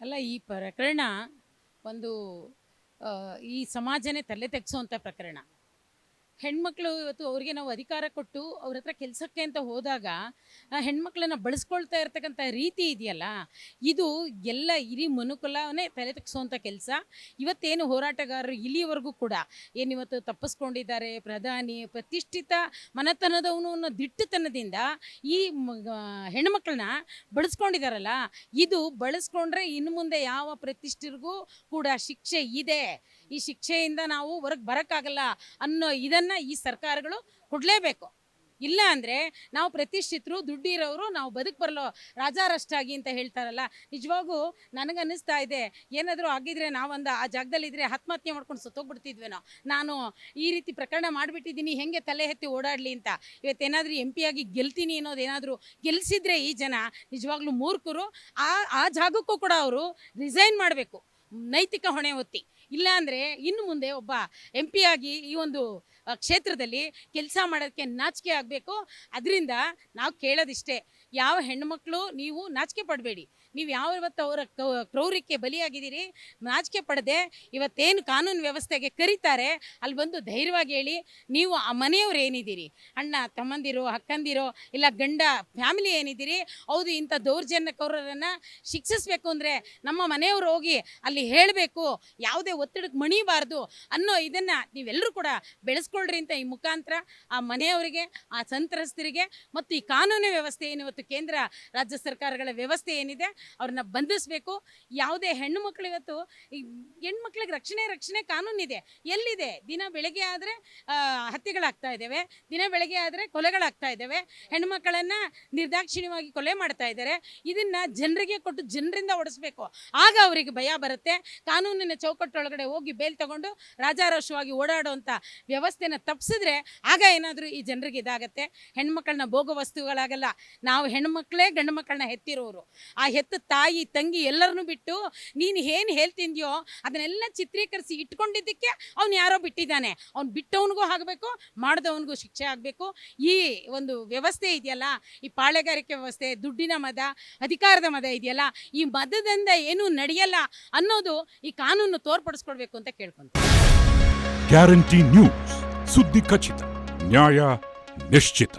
ಅಲ್ಲ, ಈ ಪ್ರಕರಣ ಒಂದು ಈ ಸಮಾಜನೇ ತಲೆ ತೆಗ್ಸೋವಂಥ ಪ್ರಕರಣ. ಹೆಣ್ಮಕ್ಳು ಇವತ್ತು ಅವ್ರಿಗೆ ನಾವು ಅಧಿಕಾರ ಕೊಟ್ಟು ಅವ್ರ ಹತ್ರ ಕೆಲಸಕ್ಕೆ ಅಂತ ಹೋದಾಗ ಹೆಣ್ಮಕ್ಳನ್ನ ಬಳಸ್ಕೊಳ್ತಾ ಇರ್ತಕ್ಕಂಥ ರೀತಿ ಇದೆಯಲ್ಲ, ಇದು ಎಲ್ಲ ಇಡೀ ಮನುಕುಲವನ್ನೇ ತಲೆ ತೆಗ್ಸೋವಂಥ ಕೆಲಸ. ಇವತ್ತೇನು ಹೋರಾಟಗಾರರು ಇಲ್ಲಿವರೆಗೂ ಕೂಡ ಏನಿವತ್ತು ತಪ್ಪಿಸ್ಕೊಂಡಿದ್ದಾರೆ, ಪ್ರಧಾನಿ ಪ್ರತಿಷ್ಠಿತ ಮನೆತನದವನು ಅನ್ನೋ ದಿಟ್ಟತನದಿಂದ ಈ ಹೆಣ್ಮಕ್ಳನ್ನ ಬಳಸ್ಕೊಂಡಿದ್ದಾರಲ್ಲ, ಇದು ಬಳಸ್ಕೊಂಡ್ರೆ ಇನ್ನು ಮುಂದೆ ಯಾವ ಪ್ರತಿಷ್ಠಿತರಿಗೂ ಕೂಡ ಶಿಕ್ಷೆ ಇದೆ. ಈ ಶಿಕ್ಷೆಯಿಂದ ನಾವು ಹೊರಗೆ ಬರೋಕ್ಕಾಗಲ್ಲ ಅನ್ನೋ ಇದನ್ನು ಈ ಸರ್ಕಾರಗಳು ಕೊಡಲೇಬೇಕು. ಇಲ್ಲ ಅಂದರೆ ನಾವು ಪ್ರತಿಷ್ಠಿತರು, ದುಡ್ಡಿರೋರು, ನಾವು ಬದುಕು ಬರಲೋ ರಾಜಾರಷ್ಟಾಗಿ ಅಂತ ಹೇಳ್ತಾರಲ್ಲ, ನಿಜವಾಗೂ ನನಗನ್ನಿಸ್ತಾ ಇದೆ, ಏನಾದರೂ ಆಗಿದ್ರೆ ನಾವೊಂದು ಆ ಜಾಗದಲ್ಲಿದ್ದರೆ ಆತ್ಮಹತ್ಯೆ ಮಾಡ್ಕೊಂಡು ಸತ್ತೋಗ್ಬಿಡ್ತಿದ್ವೇನೋ. ನಾನು ಈ ರೀತಿ ಪ್ರಕರಣ ಮಾಡಿಬಿಟ್ಟಿದ್ದೀನಿ, ಹೆಂಗೆ ತಲೆ ಎತ್ತಿ ಓಡಾಡಲಿ ಅಂತ. ಇವತ್ತೇನಾದರೂ MP ಆಗಿ ಗೆಲ್ತೀನಿ ಅನ್ನೋದೇನಾದರೂ ಗೆಲ್ಲಿಸಿದ್ರೆ ಈ ಜನ ನಿಜವಾಗ್ಲೂ ಮೂರ್ಖರು. ಆ ಜಾಗಕ್ಕೂ ಕೂಡ ಅವರು ರಿಸೈನ್ ಮಾಡಬೇಕು, ನೈತಿಕ ಹೊಣೆ ಹೊತ್ತಿ. ಇಲ್ಲ ಅಂದರೆ ಇನ್ನು ಮುಂದೆ ಒಬ್ಬ MP ಆಗಿ ಈ ಒಂದು ಕ್ಷೇತ್ರದಲ್ಲಿ ಕೆಲಸ ಮಾಡೋಕ್ಕೆ ನಾಚಿಕೆ ಆಗಬೇಕು. ಅದರಿಂದ ನಾವು ಕೇಳೋದಿಷ್ಟೇ, ಯಾವ ಹೆಣ್ಣುಮಕ್ಕಳು ನೀವು ನಾಚಿಕೆ ಪಡಬೇಡಿ. ನೀವು ಯಾವತ್ತು ಅವರ ಕ್ರೌರ್ಯಕ್ಕೆ ಬಲಿಯಾಗಿದ್ದೀರಿ, ನಾಚಿಕೆ ಪಡದೆ ಇವತ್ತೇನು ಕಾನೂನು ವ್ಯವಸ್ಥೆಗೆ ಕರೀತಾರೆ ಅಲ್ಲಿ ಬಂದು ಧೈರ್ಯವಾಗಿ ಹೇಳಿ. ನೀವು ಆ ಮನೆಯವ್ರು ಏನಿದ್ದೀರಿ, ಅಣ್ಣ ತಮ್ಮಂದಿರೋ ಅಕ್ಕಂದಿರೋ ಇಲ್ಲ ಗಂಡ ಫ್ಯಾಮಿಲಿ ಏನಿದ್ದೀರಿ, ಹೌದು ಇಂಥ ದೌರ್ಜನ್ಯಕರನ್ನು ಶಿಕ್ಷಿಸಬೇಕು ಅಂದರೆ ನಮ್ಮ ಮನೆಯವರು ಹೋಗಿ ಅಲ್ಲಿ ಹೇಳಬೇಕು, ಯಾವುದೇ ಒತ್ತಡಕ್ಕೆ ಮಣಿಬಾರ್ದು ಅನ್ನೋ ಇದನ್ನು ನೀವೆಲ್ಲರೂ ಕೂಡ ಬೆಳೆಸ್ಕೊಳ್ರಿ ಅಂತ ಈ ಮುಖಾಂತರ ಆ ಮನೆಯವರಿಗೆ, ಆ ಸಂತ್ರಸ್ತರಿಗೆ ಮತ್ತು ಈ ಕಾನೂನು ವ್ಯವಸ್ಥೆ ಏನು ಇವತ್ತು ಕೇಂದ್ರ ರಾಜ್ಯ ಸರ್ಕಾರಗಳ ವ್ಯವಸ್ಥೆ ಏನಿದೆ ಅವ್ರನ್ನ ಬಂಧಿಸಬೇಕು. ಯಾವುದೇ ಹೆಣ್ಣು ಮಕ್ಕಳು ಇವತ್ತು ಈ ಹೆಣ್ಮಕ್ಳಿಗೆ ರಕ್ಷಣೆ ಕಾನೂನಿದೆ, ಎಲ್ಲಿದೆ? ದಿನ ಬೆಳಗ್ಗೆ ಆದರೆ ಹತ್ಯೆಗಳಾಗ್ತಾ ಇದ್ದಾವೆ, ದಿನ ಬೆಳಗ್ಗೆ ಆದರೆ ಕೊಲೆಗಳಾಗ್ತಾ ಇದ್ದಾವೆ, ಹೆಣ್ಮಕ್ಕಳನ್ನು ನಿರ್ದಾಕ್ಷಿಣ್ಯವಾಗಿ ಕೊಲೆ ಮಾಡ್ತಾ ಇದ್ದಾರೆ. ಇದನ್ನು ಜನರಿಗೆ ಕೊಟ್ಟು ಜನರಿಂದ ಓಡಿಸ್ಬೇಕು, ಆಗ ಅವರಿಗೆ ಭಯ ಬರುತ್ತೆ. ಕಾನೂನಿನ ಚೌಕಟ್ಟೊಳಗಡೆ ಹೋಗಿ ಬೇಲ್ ತಗೊಂಡು ರಾಜಾರೋಷವಾಗಿ ಓಡಾಡುವಂಥ ವ್ಯವಸ್ಥೆನ ತಪ್ಪಿಸಿದ್ರೆ ಆಗ ಏನಾದರೂ ಈ ಜನರಿಗೆ ಇದಾಗತ್ತೆ. ಹೆಣ್ಮಕ್ಳನ್ನ ಭೋಗ ವಸ್ತುಗಳಾಗಲ್ಲ. ನಾವು ಹೆಣ್ಮಕ್ಳೇ ಗಂಡು ಮಕ್ಕಳನ್ನ ಹೆತ್ತಿರೋರು. ಆ ಹೆತ್ತ ತಾಯಿ ತಂಗಿ ಎಲ್ಲರನ್ನೂ ಬಿಟ್ಟು ನೀನು ಏನು ಹೇಳ್ತಿದ್ಯೋ ಅದನ್ನೆಲ್ಲ ಚಿತ್ರೀಕರಿಸಿ ಇಟ್ಕೊಂಡಿದ್ದಕ್ಕೆ ಅವ್ನು ಯಾರೋ ಬಿಟ್ಟಿದ್ದಾನೆ. ಅವ್ನು ಬಿಟ್ಟವನಿಗೂ ಆಗಬೇಕು, ಮಾಡಿದವನಿಗೂ ಶಿಕ್ಷೆ ಆಗಬೇಕು. ಈ ಒಂದು ವ್ಯವಸ್ಥೆ ಇದೆಯಲ್ಲ, ಈ ಪಾಳೆಗಾರಿಕೆ ವ್ಯವಸ್ಥೆ, ದುಡ್ಡಿನ ಮದ, ಅಧಿಕಾರದ ಮದ ಇದೆಯಲ್ಲ, ಈ ಮದದಿಂದ ಏನೂ ನಡೆಯಲ್ಲ ಅನ್ನೋದು ಈ ಕಾನೂನು ತೋರ್ಪಡಿಸ್ಕೊಡ್ಬೇಕು ಅಂತ ಕೇಳ್ಕೊಂತೀನಿ. ಗ್ಯಾರಂಟಿ ನ್ಯೂಸ್, ಸುದ್ದಿ ಖಚಿತ, ನ್ಯಾಯ ನಿಶ್ಚಿತ.